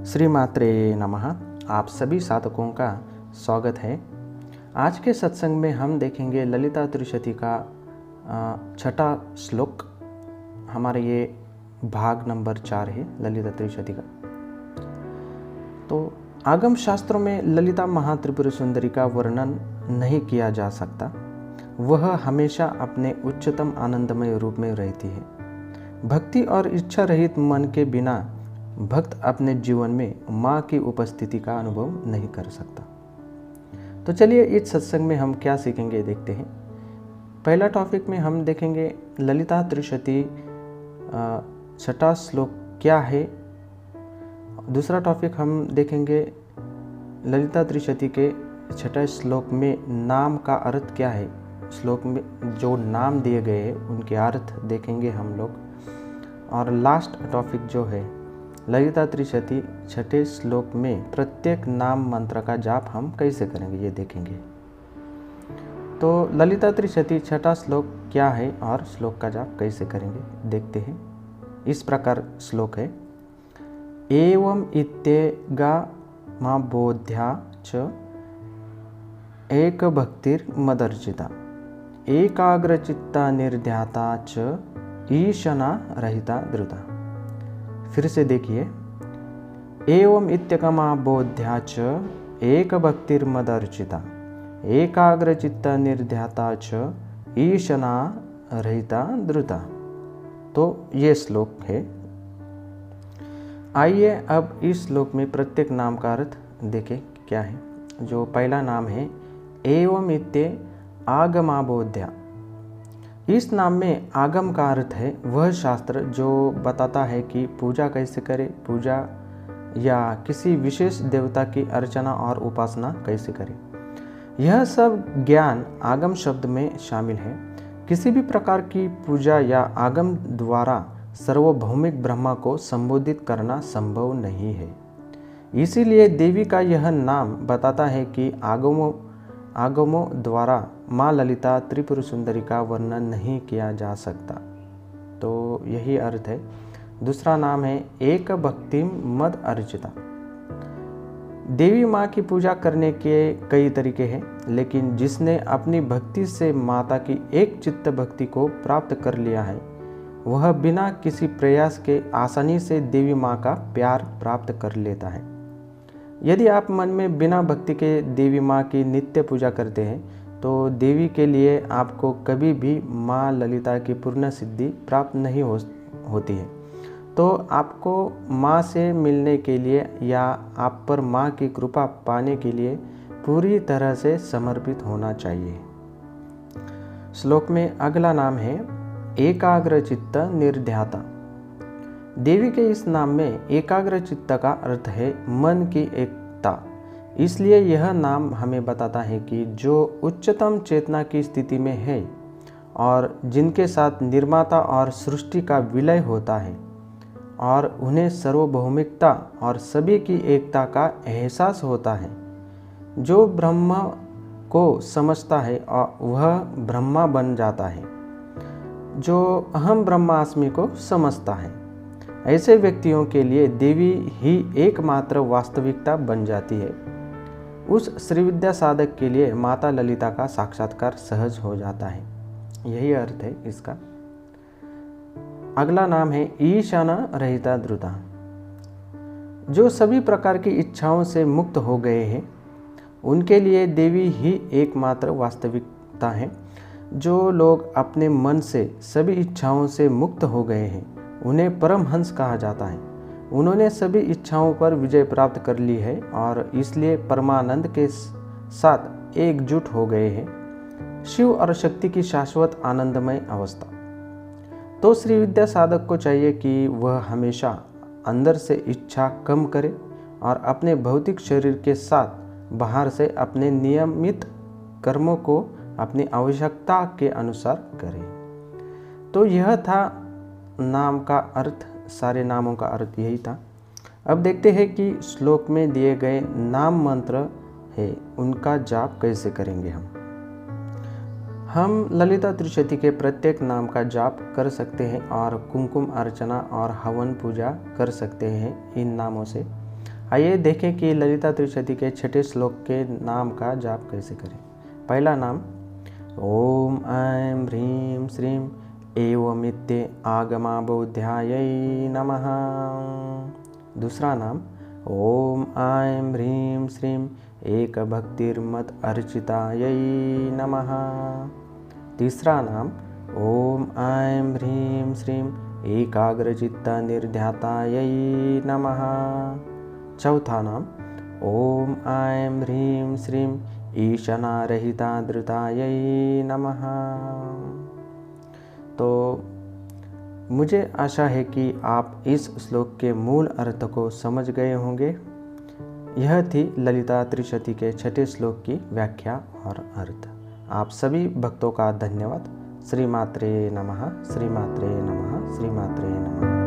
श्रीमात्रे नमः। आप सभी साधकों का स्वागत है। आज के सत्संग में हम देखेंगे ललिता त्रिशती का छठा श्लोक। हमारे ये भाग नंबर 4 है ललिता त्रिशती का। तो आगम शास्त्रों में ललिता महात्रिपुर सुंदरी का वर्णन नहीं किया जा सकता। वह हमेशा अपने उच्चतम आनंदमय रूप में रहती है। भक्ति और इच्छा रहित मन के बिना भक्त अपने जीवन में माँ की उपस्थिति का अनुभव नहीं कर सकता। तो चलिए इस सत्संग में हम क्या सीखेंगे देखते हैं। पहला टॉपिक में हम देखेंगे ललिता त्रिशती छठा श्लोक क्या है। दूसरा टॉपिक हम देखेंगे ललिता त्रिशती के छठे श्लोक में नाम का अर्थ क्या है। श्लोक में जो नाम दिए गए हैं उनके अर्थ देखेंगे हम लोग। और लास्ट टॉपिक जो है ललिता त्रिशती छठे श्लोक में प्रत्येक नाम मंत्र का जाप हम कैसे करेंगे ये देखेंगे। तो ललिता त्रिशती छठा श्लोक क्या है और श्लोक का जाप कैसे करेंगे देखते हैं। इस प्रकार श्लोक है। एवं इत्येगा मा बोध्या च एक भक्तिर मदर्जिता एकाग्रचित्ता निर्ध्याता च ईशना रहिता धृता। फिर से देखिए। एवं इत्यकमा बोध्या च एक भक्तिर मदर्चिता एकाग्रचित्ता निर्ध्याता च ईशना रहिता धृता। तो ये श्लोक है। आइए अब इस श्लोक में प्रत्येक नाम का अर्थ देखें क्या है। जो पहला नाम है एवं इत्ते आगमा बोध्या। इस नाम में आगम का अर्थ है वह शास्त्र जो बताता है कि पूजा कैसे करें, पूजा या किसी विशेष देवता की अर्चना और उपासना कैसे करें। यह सब ज्ञान आगम शब्द में शामिल है। किसी भी प्रकार की पूजा या आगम द्वारा सार्वभौमिक ब्रह्मा को संबोधित करना संभव नहीं है। इसीलिए देवी का यह नाम बताता है कि आगमों द्वारा माँ ललिता त्रिपुर सुंदरी का वर्णन नहीं किया जा सकता। तो यही अर्थ है। दूसरा नाम है एक भक्तिम मद अर्चिता। देवी माँ की पूजा करने के कई तरीके हैं, लेकिन जिसने अपनी भक्ति से माता की एक चित्त भक्ति को प्राप्त कर लिया है वह बिना किसी प्रयास के आसानी से देवी माँ का प्यार प्राप्त कर लेता है। यदि आप मन में बिना भक्ति के देवी माँ की नित्य पूजा करते हैं तो देवी के लिए आपको कभी भी माँ ललिता की पूर्ण सिद्धि प्राप्त नहीं होती है। तो आपको माँ से मिलने के लिए या आप पर माँ की कृपा पाने के लिए पूरी तरह से समर्पित होना चाहिए। श्लोक में अगला नाम है एकाग्रचित्त निर्ध्याता। देवी के इस नाम में एकाग्र चित्त का अर्थ है मन की एकता। इसलिए यह नाम हमें बताता है कि जो उच्चतम चेतना की स्थिति में है और जिनके साथ निर्माता और सृष्टि का विलय होता है और उन्हें सार्वभौमिकता और सभी की एकता का एहसास होता है, जो ब्रह्म को समझता है और वह ब्रह्मा बन जाता है, जो अहम ब्रह्मास्मि को समझता है। ऐसे व्यक्तियों के लिए देवी ही एकमात्र वास्तविकता बन जाती है। उस श्रीविद्या साधक के लिए माता ललिता का साक्षात्कार सहज हो जाता है। यही अर्थ है इसका। अगला नाम है ईशाना रहिता धृता। जो सभी प्रकार की इच्छाओं से मुक्त हो गए हैं उनके लिए देवी ही एकमात्र वास्तविकता है। जो लोग अपने मन से सभी इच्छाओं से मुक्त हो गए हैं उन्हें परमहंस कहा जाता है। उन्होंने सभी इच्छाओं पर विजय प्राप्त कर ली है और इसलिए परमानंद के साथ एकजुट हो गए हैं। शिव और शक्ति की शाश्वत आनंदमय अवस्था। तो श्री विद्या साधक को चाहिए कि वह हमेशा अंदर से इच्छा कम करे और अपने भौतिक शरीर के साथ बाहर से अपने नियमित कर्मों को अपनी आवश्यकता के अनुसार करे। तो यह था नाम का अर्थ। सारे नामों का अर्थ यही था। अब देखते हैं कि श्लोक में दिए गए नाम मंत्र है उनका जाप कैसे करेंगे। हम ललिता त्रिशती के प्रत्येक नाम का जाप कर सकते हैं और कुमकुम अर्चना और हवन पूजा कर सकते हैं इन नामों से। आइए देखें कि ललिता त्रिशती के छठे श्लोक के नाम का जाप कैसे करें। पहला नाम ओम ऐं ह्रीं श्रीं एवमित्ये आगमाबोध्यायै नमः। दूसरा नाम ओम ऐं ह्रीं श्रीं एकभक्तिर्मद अर्चितायै नमः। तीसरा नाम ओम ऐं ह्रीं श्रीं एकाग्रचित्तनिर्ध्यातायै नमः। चौथा नाम ओम ऐं ह्रीं श्रीं ईशनारहितादृतायै नमः। तो मुझे आशा है कि आप इस श्लोक के मूल अर्थ को समझ गए होंगे। यह थी ललिता त्रिशती के छठे श्लोक की व्याख्या और अर्थ। आप सभी भक्तों का धन्यवाद। श्रीमात्रे नमः, श्रीमात्रे नमः, श्रीमात्रे नमः।